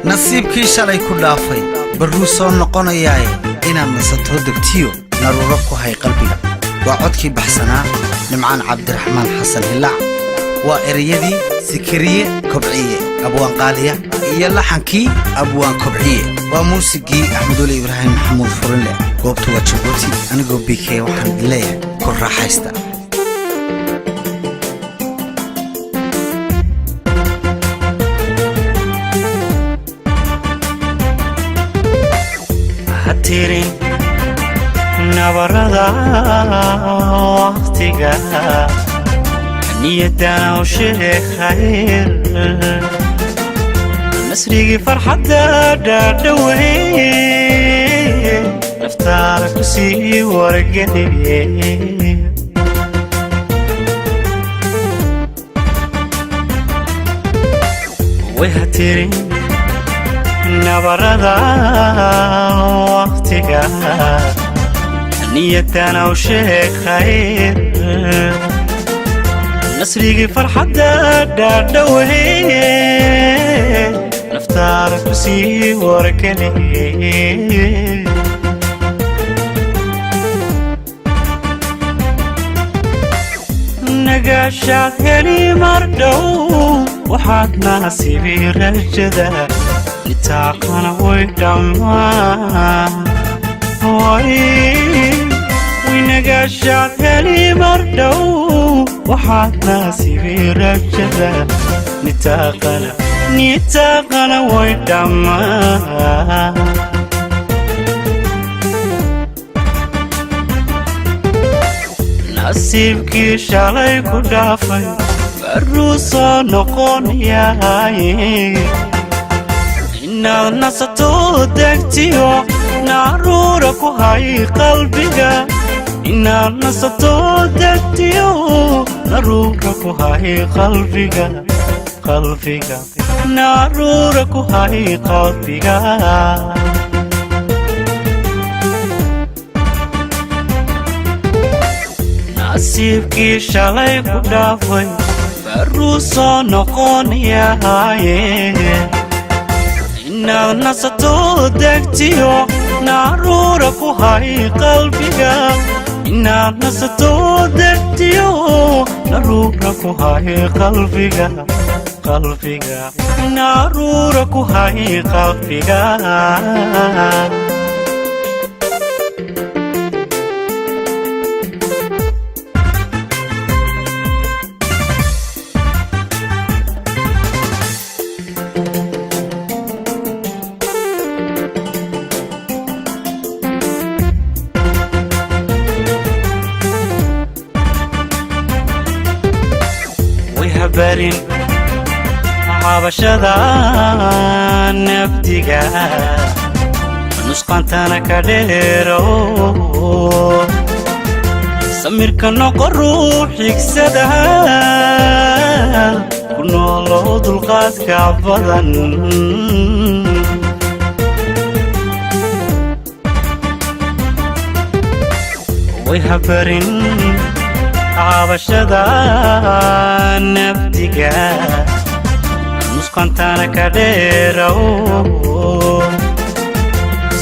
نصيبكي شالay ku dhaafay barru soo noqonayaa inaan nasato degtiyo narurabku hay qalbiga waa codkii baxsanaa nimcaan cabdiraxmaan xasan hilaac waa ereyadii sikriye kobciye abwaan qaaliya iyo laxankii abwaan kobciye waa muusigii axmed ibraahim maxamuud furinle goobtu waa Djibouti anigoo bikay waxaan leeyahay ku raaxaysta tirin nabarada waqtiga niyadana u sheeg khayr nasrigi farxada dhadhawey naftaada ku sii wargeliye way hatirin nabarada waqtiga niyadana u sheeg khayr nasrigi farxada dhadhawey naftaada ku sii wargeliye nagashaad heli mardhow waxaad nasiibi rajada nitaaqana way dhammaan winagashaad heli mardhow waxaad nasiibi rajada nitaaqana way dhammaan nasiibkii shalay ku dhaafay barru soo noqonayaa inaad nasato degtiyo naruura ku hay qalbiga inaad nasato degtiyo naruura ku hay qalbiga naruura ku hay qalbiga nasiibkii shalay ku dhaafay barru soo noqonayaa inaad nasato degtiyo naruura ku hay qalbiga inaad nasato degtiyo naruura ku hay qalbiga naruura ku hay qalbiga barin cabashada naftiga nusqantana ka dheero samirka noqo ruux xigsada ku nooloo dulqaadka badan way habarin cabashada naftiga nusqantana ka dheero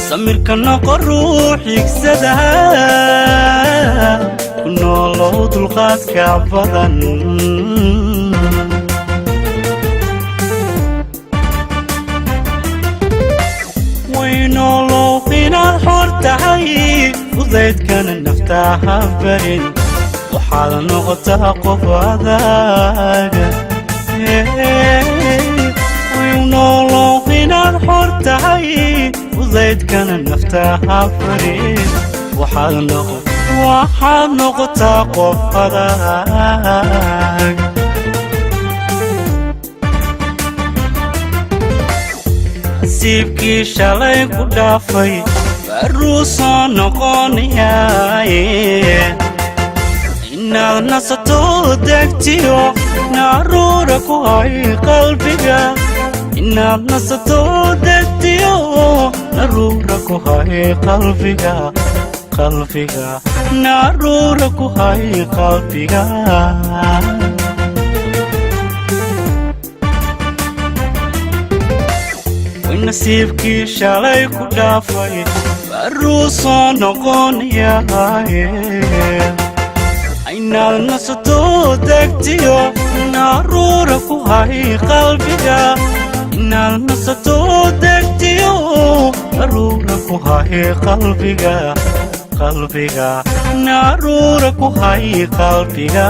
samirka noqo ruux xigsada ku nooloo dulqaadka badan waynoolow inaad xor tahay fudaydkana naftaha barin waxaad noqotaa qof adaaga waynoolow inaad xor tahay fudaydkana naftaha barin waxaad noqotaa qof adaaga nasiibkii shalay ku dhaafay barru soo noqonayaa inaad nasato degtiyo naruura ku hay qalbiga inaad nasato degtiyo naruura ku hay qalbiga naruura ku hay qalbiga nasiibkii shalay ku dhaafay baruu soo noqonayaaye inaad nasato degtiyo naruura ku hay qalbiga inaad nasato degtiyo naruura ku hay qalbiga naruura ku hay qalbiga